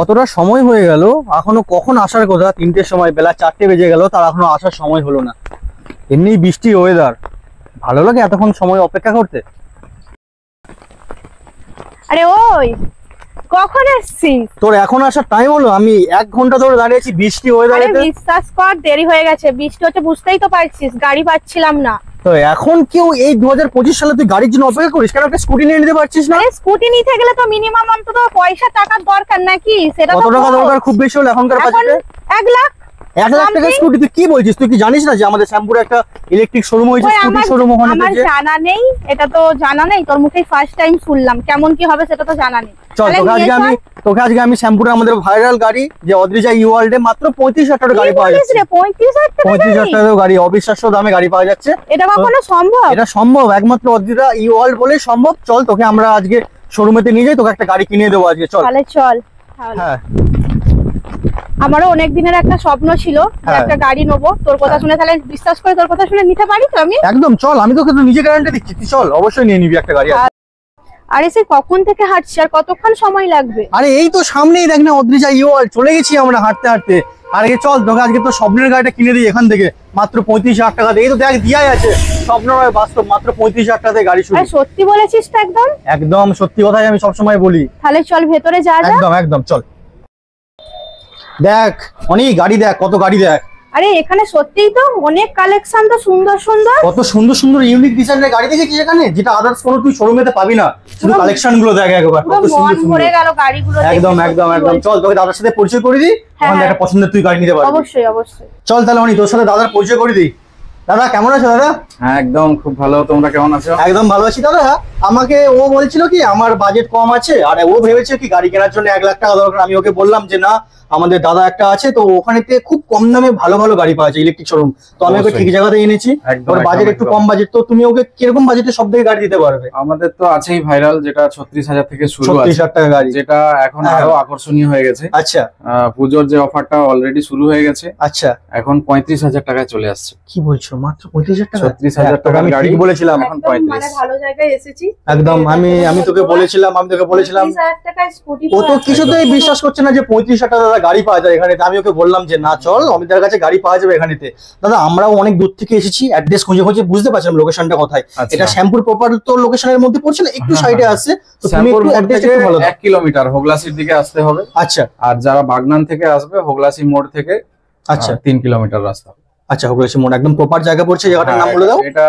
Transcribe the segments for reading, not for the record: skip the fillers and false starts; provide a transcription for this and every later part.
কতটা সময় হয়ে গেল, এখনো কখন আসার কথা, 3টের সময়, বেলা 4টে বেজে গেল, তার এখনো আসার সময় হলো না। এমনি বৃষ্টি ওয়েদার, ভালো লাগে এতক্ষণ সময় অপেক্ষা করতে। আরে ওই কখন আসছিস? তোর এখন আসার টাইম হলো? আমি 1 ঘন্টা ধরে দাঁড়িয়েছি বৃষ্টি ওয়েদারে। বিশ্বাস কর দেরি হয়ে গেছে, বৃষ্টি হচ্ছে বুঝতেই তো পারছিস, গাড়ি পাচ্ছিলাম না। তো এখন কেউ এই 2025 সালে তুই গাড়ির জন্য অপেক্ষা করিস কেন? একটা স্কুটি নিয়ে নিতে পারছিস না? স্কুটি নিতে গেলে তো মিনিমাম অন্তত পয়সা টাকার দরকার নাকি? সেটা কত টাকা দরকার খুব বেশি হলে এখনকার বাজেটে? 1 লাখ। 1 লাখ টাকার স্কুটি তুই কি বলছিস? তুই কি জানিস না যে আমাদের শ্যামপুরে একটা ইলেকট্রিক শোরুম হয়েছে, স্কুটি শোরুম? ওখানে আমার জানা নেই, এটা তো জানা নেই, তোর মুখেই ফার্স্ট টাইম শুনলাম। কেমন কি হবে সেটা তো জানা নেই। চল তোকে আজকে আমি শ্যামপুরে আমাদের ভাইরাল গাড়ি যে অদ্রিজা ই ওয়ার্ল্ডে মাত্র 35,000 টাকার গাড়ি পাওয়া যাচ্ছে। 35,000 টাকার গাড়ি, অবিশ্বাস্য দামে গাড়ি পাওয়া যাচ্ছে। এটা কখনো সম্ভব? এটা সম্ভব, একমাত্র অদ্রিজা ই ওয়ার্ল্ড বলে সম্ভব। চল তোকে আমরা আজকে শোরুমেতে নিয়ে যাই, তোকে একটা গাড়ি কিনে দেবো আজকে। চল তাহলে চল। হ্যাঁ, আমারও অনেক দিনের একটা স্বপ্ন ছিল একটা গাড়ি নেবো। তোর কথা শুনে তাহলে বিশ্বাস করে তোর কথা শুনে নিতে পারি তো আমি? একদম চল, আমি তোকে তো নিজে গ্যারান্টি দিচ্ছি, তুই চল অবশ্যই নিয়ে নিবি একটা গাড়ি। আরে সে কখন থেকে হাঁটছি, আর কতক্ষণ সময় লাগবে? আরে এই তো সামনেই দেখ না অদ্রিজা ই ওয়ার্ল্ড, চলে গেছি আমরা হাঁটতে হাঁটতে। আরে চল তোকে আজকে তো স্বপ্নের গাড়িটা কিনে দিই এখান থেকে মাত্র 35,000 টাকা দিয়ে। এই তো দেখ দিয়াই আছে, স্বপ্ন নয় বাস্তব, মাত্র 35,000 টাকা দিয়ে গাড়ি শুরু। সত্যি বলেছিস তো? একদম একদম সত্যি কথাই আমি সবসময় বলি। তাহলে চল ভেতরে যা। একদম একদম চল। দেখ অনেক গাড়ি, দেখ কত গাড়ি দেখ। আরে এখানে সত্যিই তো অনেক কালেকশন, তো সুন্দর সুন্দর, কত সুন্দর সুন্দর ইউনিক ডিজাইনের গাড়ি দেখেছিস এখানে, যেটা আদার্স কোনো তুই শোরুমেতে পাবি না। শুধু কালেকশন গুলো দেখ একবার, কত সুন্দর সুন্দর ভরে গেল গাড়িগুলো। একদম একদম একদম চল তোকে দাদার সাথে পরিচয় করে দিই, ওখানে একটা পছন্দের তুই গাড়ি নিতে পারবি। অবশ্যই অবশ্যই চল তাহলে তোর সাথে দাদার পরিচয় করে দিই। দাদা কেমন আছো? দাদা হ্যাঁ একদম খুব ভালো, তোমরা কেমন আছো? একদম ভালো আছি দাদা। আমাকে ও বলছিল কি আমার বাজেট কম আছে, আর ও ভেবেছে কি গাড়ি কেনার জন্য 1 লাখ টাকা দরকার। আমি ওকে বললাম যে না, আমাদের দাদা একটা আছে, তো ওখানেতে খুব কম দামে ভালো ভালো গাড়ি পাওয়া যায় ইলেকট্রিক শোরুম। তো আমি ওকে ঠিক জায়গাতে এনেছি। ওর বাজেট একটু কম বাজেট, তো তুমি ওকে কিরকম বাজেটে সব থেকে গাড়ি দিতে পারবে? আমাদের তো আছেই ভাইরাল, যেটা 36,000 থেকে শুরু আছে। 36,000 টাকা গাড়ি, যেটা এখন আরো আকর্ষণীয় হয়ে গেছে। আচ্ছা, পুজোর যে অফারটা অলরেডি শুরু হয়ে গেছে। আচ্ছা, এখন 35,000 টাকায় চলে আসছে। কি বলছো? মাত্র 35,000 টাকা? 36,000 টাকার গাড়ি বলেছিলাম, এখন 35। মানে ভালো জায়গায় এসেছি একদম। আমি তোকে বলেছিলাম 35,000 টাকায় স্কুটি। ও তো কিছুতেই বিশ্বাস করছে না যে 35,000 টাকা দাদা গাড়ি পাওয়া যায় এখানে। আমি ওকে বললাম যে না চল, অমিতার কাছে গাড়ি পাওয়া যাবে এখানেতে। দাদা আমরাও অনেক দূর থেকে এসেছি, অ্যাড্রেস খুঁজে খুঁজে বুঝতে পারছিলাম লোকেশনটা কোথায়। এটা শ্যামপুর প্রপার তো লোকেশনের মধ্যে পড়ছে না, একটু সাইডে আছে। তো তুমি একটু অ্যাড্রেসটা একটু ভালো দাও। 1 কিলোমিটার হোগলাসির দিকে আসতে হবে। আচ্ছা, আর যারা বাগনান থেকে আসবে হোগলাসি মোড় থেকে আচ্ছা 3 কিলোমিটার রাস্তা। আচ্ছা, হোগলাসি মোড় একদম প্রপার জায়গা পড়ছে, জায়গাটার নাম বলে দাও। এটা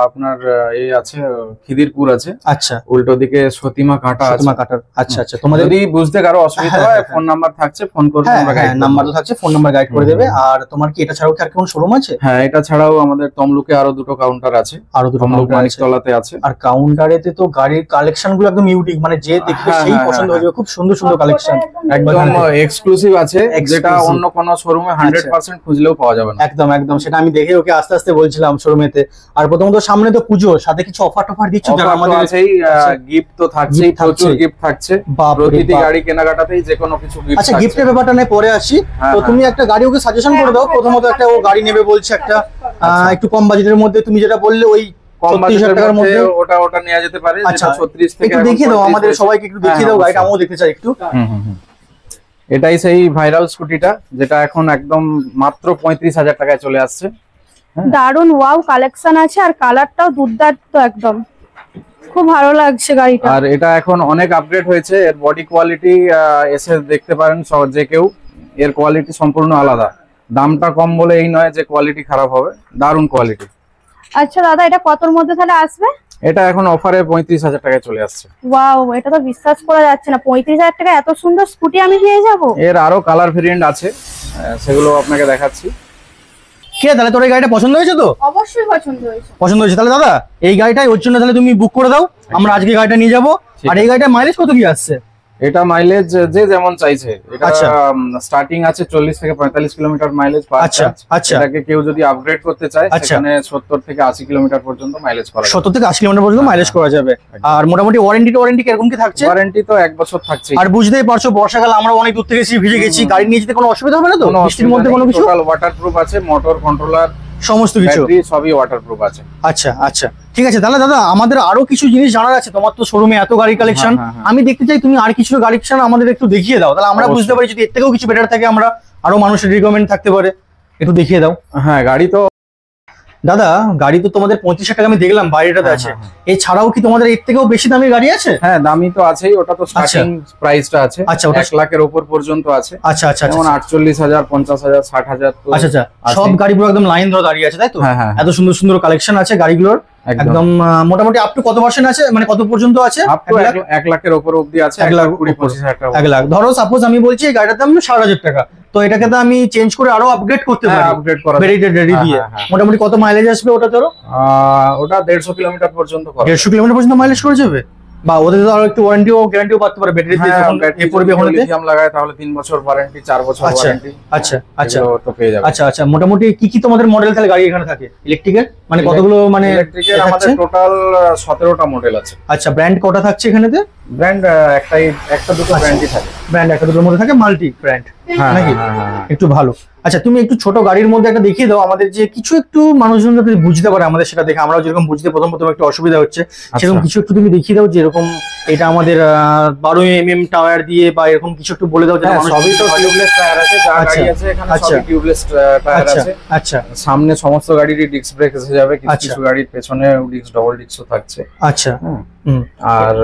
আপনার এই আছে খিদিরপুর আছে। আচ্ছা, উল্টো দিকে সতীমা কাটা আছে। সতীমা কাটার। আচ্ছা আচ্ছা, তোমাদের যদি বুঝতে কারো অসুবিধা হয় ফোন নাম্বার থাকছে, ফোন করবে, আমরা গাইড করব। নাম্বার তো থাকছে, ফোন নাম্বার গাইড করে দেবে। আর তোমার কি এটা ছাড়াও কি আর কোন শোরুম আছে? হ্যাঁ, এটা ছাড়াও আমাদের তমলুকে আরো 2টো কাউন্টার আছে। আরো 2টো তমলুক মানিকতলাতে আছে। আর কাউন্টারেতে তো গাড়ির কালেকশন গুলো একদম ইউনিক, মানে যে দেখবে সেই পছন্দ হয়ে যাবে। খুব সুন্দর সুন্দর কালেকশন, একদম এক্সক্লুসিভ আছে, যেটা অন্য কোন শোরুমে 100% খুঁজলেও পাওয়া যাবে না। একদম একদম, সেটা আমি দেখে ওকে আস্তে আস্তে বলছিলাম শোরুমেতে। আর প্রথমত সামনে তো পুজো, সাথে কিছু অফার টফার দিচ্ছ? আমাদের আছেই, গিফট তো থাকছেই, প্রচুর গিফট থাকছে। প্রতিটি গাড়ি কেনাকাটাতেই যে কোনো কিছু গিফট। আচ্ছা, গিফটের ব্যাপারটা নিয়ে পরে আসি। তো তুমি একটা গাড়ি ওকে সাজেশন করে দাও। প্রথমত একটা ও গাড়ি নেবে বলছে, একটা একটু কম বাজেটের মধ্যে, তুমি যেটা বললে ওই 36,000 টাকার মধ্যে ওটা নেওয়া যেতে পারে। আচ্ছা, 36 থেকে একটু দেখিয়ে দাও আমাদের সবাইকে, একটু দেখিয়ে দাও গাড়িটা, আমিও দেখতে চাই একটু। এটাই সেই ভাইরাল স্কুটিটা, যেটা এখন একদম মাত্র 35,000 টাকায় চলে আসছে। দারুন ওয়াও কালেকশন আছে, আর কালারটাও দুর্দান্ত, একদম খুব ভালো লাগছে গাড়িটা। আর এটা এখন অনেক আপগ্রেড হয়েছে, এর বডি কোয়ালিটি এসে দেখতে পারেন যে কেউ, এর কোয়ালিটি সম্পূর্ণ আলাদা। দামটা কম বলে এই নয় যে কোয়ালিটি খারাপ হবে, দারুন কোয়ালিটি। আচ্ছা দাদা, এটা কতর মধ্যে তাহলে আসবে? এটা এখন অফারে 35,000 টাকায় চলে আসছে। ওয়াও, এটা তো বিশ্বাস করা যাচ্ছে না, 35,000 টাকায় এত সুন্দর স্কুটি আমি পেয়ে যাব। এর আরো কালার ভেরিয়েন্ট আছে, সেগুলো আপনাকে দেখাচ্ছি। কে তাহলে তোর এই গাড়িটা পছন্দ হয়েছে? তো অবশ্যই পছন্দ হয়েছে। পছন্দ হয়েছে তাহলে দাদা এই গাড়িটাই ওর জন্য তাহলে তুমি বুক করে দাও, আমরা আজকে গাড়িটা নিয়ে যাবো। আর এই গাড়িটার মাইলেজ কত কি আসছে? এটা মাইলেজ যে যেমন চাইছে, এটা স্টার্টিং আছে 40 থেকে 45 কিলোমিটার মাইলেজ পাচ্ছে। আচ্ছা আচ্ছা, এটাকে কেউ যদি আপগ্রেড করতে চায় সেখানে 70 থেকে 80 কিলোমিটার পর্যন্ত মাইলেজ করা যাবে। 70 থেকে 80 কিলোমিটার পর্যন্ত মাইলেজ করা যাবে। আর মোটামুটি ওয়ারেন্টি কিরকম কি থাকছে? ওয়ারেন্টি তো 1 বছর থাকছে। আর বুঝতেই পারছো বর্ষাকাল, আমরা অনেক দূর থেকে এসে ভিজে গেছি, গাড়ি নিয়ে যেতে কোনো অসুবিধা হবে না তো? বৃষ্টির মধ্যে কোনো কিছু? টোটাল ওয়াটারপ্রুফ আছে, মোটর কন্ট্রোলার সমস্ত কিছু ব্যাটারি সবই ওয়াটারপ্রুফ আছে। আচ্ছা আচ্ছা ঠিক আছে, তাহলে দাদা আমাদের আরো কিছু জিনিস জানার আছে। তোমার তো শোরুমে এত গাড়ি কালেকশন, আমি দেখতে চাই তুমি আর কিছু গাড়ি কালেকশন আমাদের একটু দেখিয়ে দাও, তাহলে আমরা বুঝতে পারি যদি এর থেকেও কিছু বেটার থাকে আমরা আরো মানুষের রিকমেন্ড থাকতে পারে, একটু দেখিয়ে দাও। হ্যাঁ গাড়ি তো দাদা গাড়ি তো তোমাদের 35,000 টাকা আমি দেখলাম বাইরেটাতে আছে, এছাড়াও কি তোমাদের এর থেকেও বেশি দামের গাড়ি আছে? হ্যাঁ দামি তো আছেই, ওটা তো স্টার্টিং প্রাইসটা আছে। আচ্ছা, ওটা 1 লাখের উপর পর্যন্ত আছে। আচ্ছা আচ্ছা যেমন 48,000, 50,000, 60,000। আচ্ছা আচ্ছা সব গাড়িগুলো একদম লাইন ধরে দাঁড়িয়ে আছে তাই তো? হ্যাঁ এত সুন্দর সুন্দর কালেকশন আছে গাড়িগুলোর একদম। মোটামুটি আপ টু কত পার্সেন্ট আছে, মানে কত পর্যন্ত আছে? আপ টু 1 লাখের উপর অবধি আছে। 1,20,25,000 টাকা। 1 লাখ ধরো, সাপোজ আমি বলছি এই গাড়িটার দাম 60,000 টাকা, তো এটাকে তো আমি চেঞ্জ করে আরো আপগ্রেড করতে পারি, আপগ্রেড করা রেডি দিয়ে। মোটামুটি কত মাইলেজ আসবে ওটা ধরো? ওটা 150 কিলোমিটার পর্যন্ত করে। 150 কিলোমিটার পর্যন্ত মাইলেজ করে যাবে, বা ওদের তো আরো একটু ওয়ারেন্টি ও গ্যারান্টিও পাতে পারে ব্যাটারি দিয়ে, যখন এ পড়বে ওখানে লিথিয়াম লাগায় তাহলে 3 বছর ওয়ারেন্টি, 4 বছর ওয়ারেন্টি। আচ্ছা আচ্ছা তো পেয়ে যাবে। আচ্ছা আচ্ছা মোটামুটি কি কি তোমাদের মডেল তাহলে গাড়ি এখানে থাকে ইলেকট্রিকের, মানে কতগুলো? মানে ইলেকট্রিকের আমাদের টোটাল 17টা মডেল আছে। আচ্ছা ব্র্যান্ড কটা থাকছে এখানেতে? ব্র্যান্ড একটা দুটো ব্র্যান্ডই থাকে। ব্র্যান্ড একটা দুটোর মধ্যে থাকে, মাল্টি ব্র্যান্ড নাকি? হ্যাঁ একটু ভালো। আচ্ছা তুমি একটু ছোট গাড়ির মধ্যে একটা দেখিয়ে দাও আমাদের, যে কিছু একটু মানুষজন যাতে বুঝতে পারে আমাদের সেটা দেখে, আমরা যেরকম বুঝতে প্রথম একটু অসুবিধা হচ্ছে, সেরকম কিছু একটু তুমি দেখিয়ে দাও, যেরকম এটা আমাদের 12 mm টায়ার দিয়ে বা এরকম কিছু একটু বলে দাও। সবই তো টিউবলেস টায়ার আছে, যা গাড়ি আছে এখানে সবই টিউবলেস টায়ার আছে। আচ্ছা সামনে সমস্ত গাড়িরই ডিস্ক ব্রেক এসে যাবে, কিছু গাড়ির পেছনে ডিস্ক ডবল ডিস্কও থাকছে। আচ্ছা আর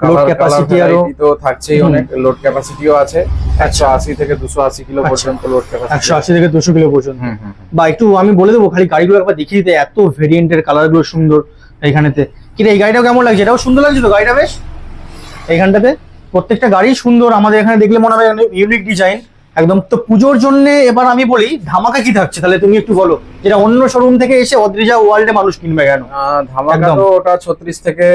লোড ক্যাপাসিটি আরো তো থাকছেই, অনেক লোড ক্যাপাসিটিও আছে। 180 থেকে 280 কিলো পর্যন্ত লোড ক্যাপাসিটি। 180 থেকে 200 কিলো পর্যন্ত। বা একটু আমি বলে দেবো খালি গাড়িগুলো একবার দেখিয়ে দিতে, এত ভেরিয়েন্টের কালার গুলো সুন্দর এইখানেতে। কি রে এই গাড়িটাও কেমন লাগছে? এটাও সুন্দর লাগছে তো গাড়িটা বেশ, এইখানটাতে প্রত্যেকটা গাড়ি সুন্দর। আমাদের এখানে দেখলে মনে হবে ইউনিক ডিজাইন একদম। তো পুজোর জন্য এবার আমি বলি ধামাকা কি থাকছে তাহলে তুমি একটু বলো, যেটা অন্য শোরুম থেকে এসে অদ্রিজা ওয়ার্ল্ডে মানুষ কিনবে কেন? ধামাকা তো ওটা 36 থেকে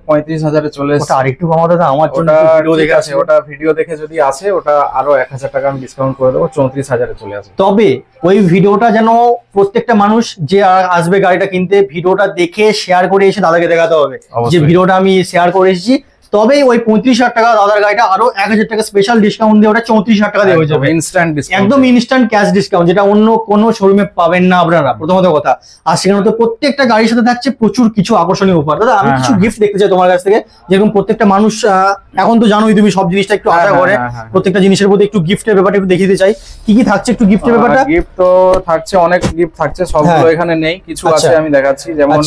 35,000 এ চলে এসেছে। ওটা আরেকটু কমাও দাদা, আমার জন্য ভিডিও দেখে আছে, ওটা ভিডিও দেখে যদি আসে ওটা আরো 1,000 টাকা আমি ডিসকাউন্ট করে দেবো, 34,000 এ চলে আসবে। তবে ওই ভিডিওটা যেন প্রত্যেকটা মানুষ যে আসবে গাড়িটা কিনতে, ভিডিওটা দেখে শেয়ার করে এসে দাদাকে দেখাতে হবে যে ভিডিওটা আমি শেয়ার করে এসেছি, তবেই ওই 35,000 টাকা দাদার গাড়িটা আরো 1,000 টাকা স্পেশাল ডিসকাউন্ট দিয়ে ওটা 34,000 টাকা দিয়ে হয়ে যাবে। ইনস্ট্যান্ট ডিসকাউন্ট, একদম ইনস্ট্যান্ট ক্যাশ ডিসকাউন্ট, যেটা অন্য কোনো শোরুমে পাবেন না আপনারা, প্রথমত কথা। আর সেখানে তো প্রত্যেকটা গাড়ির সাথে থাকছে প্রচুর কিছু আকর্ষণীয় উপহার। দাদা আমি কিছু গিফট দেখতে চাই তোমার কাছ থেকে, যেরকম প্রত্যেকটা মানুষ এখন তো জানোই তুমি সব জিনিসটা একটু আশা করে, প্রত্যেকটা জিনিসের প্রতি একটু গিফটের ব্যাপারটা একটু দেখিয়ে দিতে চাই। কি কি থাকছে একটু গিফটের ব্যাপারটা? গিফট তো থাকছে, অনেক গিফট থাকছে, সবগুলো এখানে নেই, কিছু আছে আমি দেখাচ্ছি। যেমন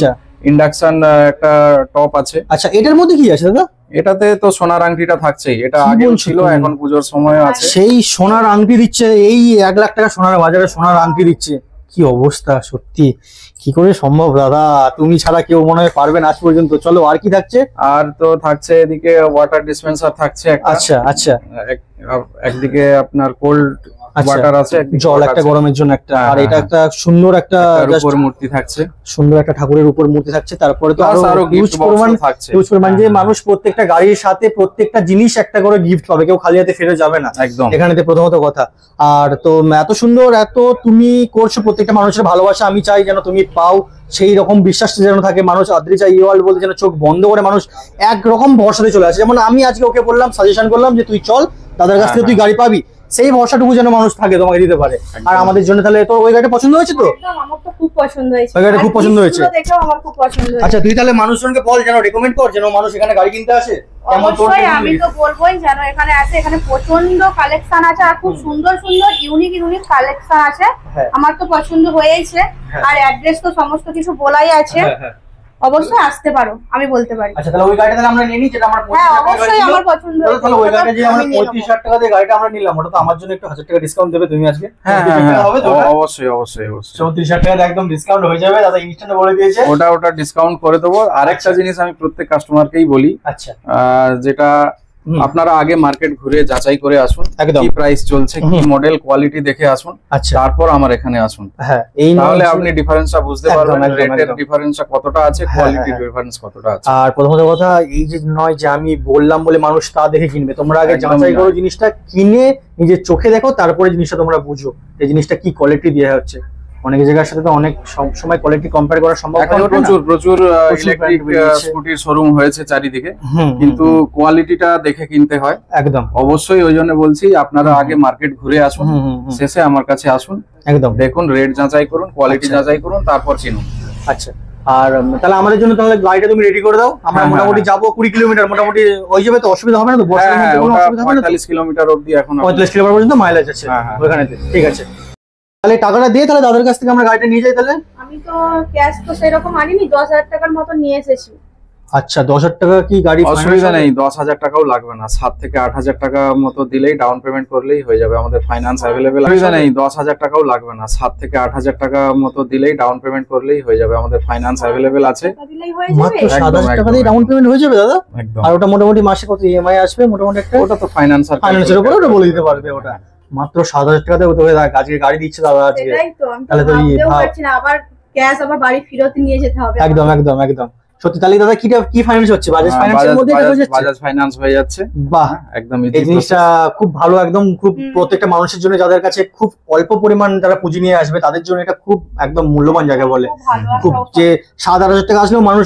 ইন্ডাকশন একটা টপ আছে। আচ্ছা এটার মধ্যে কি আছে দাদা? এটাতে তো সোনার আংটিটা থাকছেই, এটা আগে ছিল, এখন পুজোর সময় আছে। সেই সোনার আংটি দিচ্ছে, এই 1 লাখ টাকা সোনার বাজারে সোনার আংটি দিচ্ছে, কি অবস্থা সত্যি, কি করে সম্ভব দাদা? তুমি ছাড়া কেউ মনে হয় পারবে না আজ পর্যন্ত। চলো আর কি থাকছে? আর তো থাকছে এদিকে ওয়াটার ডিসপেন্সার থাকছে একটা। আচ্ছা আচ্ছা একদিকে আপনার কোল্ড ওয়াটার আছে, জল একটা গরমের জন্য একটা, আর এটা একটা সুন্দর একটা উপর মূর্তি থাকছে, সুন্দর একটা ঠাকুরের উপর মূর্তি থাকছে। তারপরে তো আরো হিউজ পরিমাণ যে মানুষ প্রত্যেকটা গাড়ির সাথে প্রত্যেকটা জিনিস একটা করে গিফট পাবে, কেউ খালি হাতে ফিরে যাবে না একদম এখানেতে, প্রথমত কথা। আর তো এত সুন্দর এত তুমি করছো, প্রত্যেকটা মানুষের ভালোবাসা আমি চাই যেন তুমি পাও, সেই রকম বিশ্বাসটা যেন থাকে। মানুষ অদ্রিজা ওয়ার্ল্ড বলতে যেন চোখ বন্ধ করে মানুষ একরকম ভরসাতে চলে আসে। যেমন আমি আজকে ওকে বললাম, সাজেশন করলাম যে তুই চল দাদার কাছ থেকে তুই গাড়ি পাবি, সেই ভরসাটুকু যেন মানুষ থাকে তোমাকে দিতে পারে। আর আমাদের জন্য তাহলে তো ওই গাড়িটা পছন্দ হয়েছে তো? আমার তো খুব পছন্দ হয়েছে, ওই গাড়িটা খুব পছন্দ হয়েছে, দেখেও আমার খুব পছন্দ হয়েছে। আচ্ছা তুই তাহলে মানুষজনকে বল যেন রেকমেন্ড কর, যেন মানুষ এখানে গাড়ি কিনতে আসে। অবশ্যই আমি তো বলবোই যেন এখানে আসে, এখানে প্রচন্ড কালেকশন আছে আর খুব সুন্দর সুন্দর ইউনিক কালেকশন আছে। আমার তো পছন্দ হয়েছে, আর অ্যাড্রেস তো সমস্ত কিছু বলাই আছে, অবশ্যই আসতে পারো আমি বলতে পারি। আচ্ছা তাহলে ওই গাড়িটা তাহলে আমরা নিয়ে নিই, যেটা আমার অবশ্যই আমার পছন্দ হয়েছে। তাহলে ওই গাড়িটা যে আমরা 35,000 টাকা দিয়ে গাড়িটা আমরা নিলাম, ওটা তো আমার জন্য একটু 1,000 টাকা ডিসকাউন্ট দেবে তুমি আজকে? হ্যাঁ হবে তো, অবশ্যই অবশ্যই অবশ্যই 34,000 টাকা একদম ডিসকাউন্ট হয়ে যাবে, দাদা ইনস্ট্যান্ট বলে দিয়েছে। ওটা ডিসকাউন্ট করে দেবো। আরেকটা জিনিস আমি প্রত্যেক কাস্টমারকেই বলি, আচ্ছা যেটা আপনারা আগে মার্কেট ঘুরে যাচাই করে আসুন, কি প্রাইস চলছে, কি মডেল কোয়ালিটি দেখে আসুন, তারপর আমার এখানে আসুন। তাহলে আপনি ডিফারেন্সটা বুঝতে পারবেন, রেটের ডিফারেন্সটা কতটা আছে, কোয়ালিটির ডিফারেন্স কতটা আছে। আর প্রথমত কথা এই যে নয় যে আমি বললাম বলে মানুষ তা দেখে কিনবে, তোমরা আগে যাচাই করো জিনিসটা, কিনে নিজের চোখে দেখো, তারপরে জিনিসটা তোমরা বুঝো এই জিনিসটা কি কোয়ালিটি দেওয়া হচ্ছে। অনেক জায়গার সাথে তো অনেক সব সময় কোয়ালিটি কম্পেয়ার করা সম্ভব হয় না। প্রচুর ইলেকট্রিক স্কুটির শোরুম হয়েছে চারিদিকে, কিন্তু কোয়ালিটিটা দেখে কিনতে হয়। একদম অবশ্যই, ওই জন্য বলছি আপনারা আগে মার্কেট ঘুরে আসুন, শেষে আমার কাছে আসুন, একদম দেখুন, রেট যাচাই করুন, কোয়ালিটি যাচাই করুন, তারপর কিনুন। আচ্ছা, আর তাহলে আমাদের জন্য তাহলে গাড়িটা তুমি রেডি করে দাও। আমরা মোটামুটি যাবো 20 কিলোমিটার, মোটামুটি ওই যাবে তো, অসুবিধা হবে না তো? 45 কিলোমিটার অবধি, এখন 45 কিলোমিটার পর্যন্ত মাইলেজ আছে ওখানেতে। ঠিক আছে, তাহলে টাকাটা দিয়ে তাহলে দাদার কাছ থেকে আমরা গাড়িটা নিয়ে যাই। তাহলে আমি তো ক্যাশ তো সেরকম আনিনি, 10,000 টাকার মতো নিয়ে এসেছি। আচ্ছা, 10,000 টাকা কি গাড়ি? অসুবিধা নেই, 10,000 টাকাও লাগবে না, 7 থেকে 8,000 টাকা মতো দিলেই ডাউন পেমেন্ট করলেই হয়ে যাবে, আমাদের ফাইন্যান্স অ্যাভেলেবেল আছে। অসুবিধা নেই, 10,000 টাকাও লাগবে না, 7 থেকে 8,000 টাকা মতো দিলেই ডাউন পেমেন্ট করলেই হয়ে যাবে, আমাদের ফাইন্যান্স অ্যাভেলেবেল আছে। মাত্র 7,000 টাকা দিয়ে ডাউন পেমেন্ট হয়ে যাবে দাদা? আর ওটা মোটামুটি মাসে কত ইএমআই আসবে মোটামুটি একটা? ওটা তো ফাইন্যান্সের উপর ওটা বলে দিতে পারবে। ওটা মাত্র 7,000 টাকা দিয়ে হয়ে যায়। আজকে গাড়ি দিচ্ছে দাদা আজকে, তাহলে তো আবার ক্যাশ আবার বাড়ি ফেরত নিয়ে যেতে হবে। একদম একদম একদম সত্যি। তাহলে দাদা কি ফাইন্যান্স হচ্ছে? বাজাজ ফাইন্যান্সের মধ্যে হয়ে যাচ্ছে? বাজাজ ফাইন্যান্স হয়ে যাচ্ছে। বাহ, একদম এই জিনিসটা খুব ভালো, একদম খুব প্রত্যেকটা মানুষের জন্য, যাদের কাছে খুব অল্প পরিমাণ যারা পুঁজি নিয়ে আসবে তাদের জন্য এটা খুব একদম মূল্যবান জায়গা বলে। খুব যে 7-8,000 টাকা আসলেও মানুষ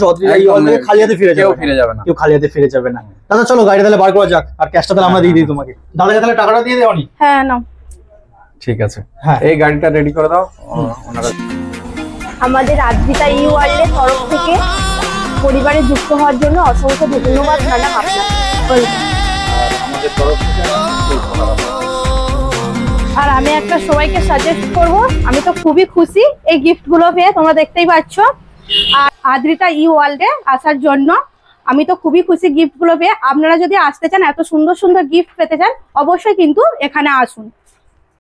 খালি হাতে ফিরে যাবে না, কেউ খালি হাতে ফিরে যাবে না। দাদা চলো গাড়ি তাহলে বার করা যাক, আর ক্যাশটা তাহলে আমরা দিয়ে দিই তোমাকে। দাদাকে তাহলে টাকাটা দিয়ে দেওয়া নি? হ্যাঁ নাও। ঠিক আছে, হ্যাঁ এই গাড়িটা রেডি করে দাও। ওনারা আমাদের আদ্রিতা ই ওয়ার্ল্ডের তরফ থেকে পরিবারে যুক্ত হওয়ার জন্য অসংখ্য ধন্যবাদ ম্যাডাম আপনাকে। আমাদের তরফ থেকে আর আমি একটা সবাইকে সাজেস্ট করব, আমি তো খুবই খুশি এই গিফট গুলো পেয়ে, তোমরা দেখতেই পাচ্ছ। আর আদ্রিতা ই ওয়ার্ল্ডে আসার জন্য আমি তো খুবই খুশি গিফট গুলো পেয়ে। আপনারা যদি আসতে চান, এত সুন্দর সুন্দর গিফট পেতে চান, অবশ্যই কিন্তু এখানে আসুন।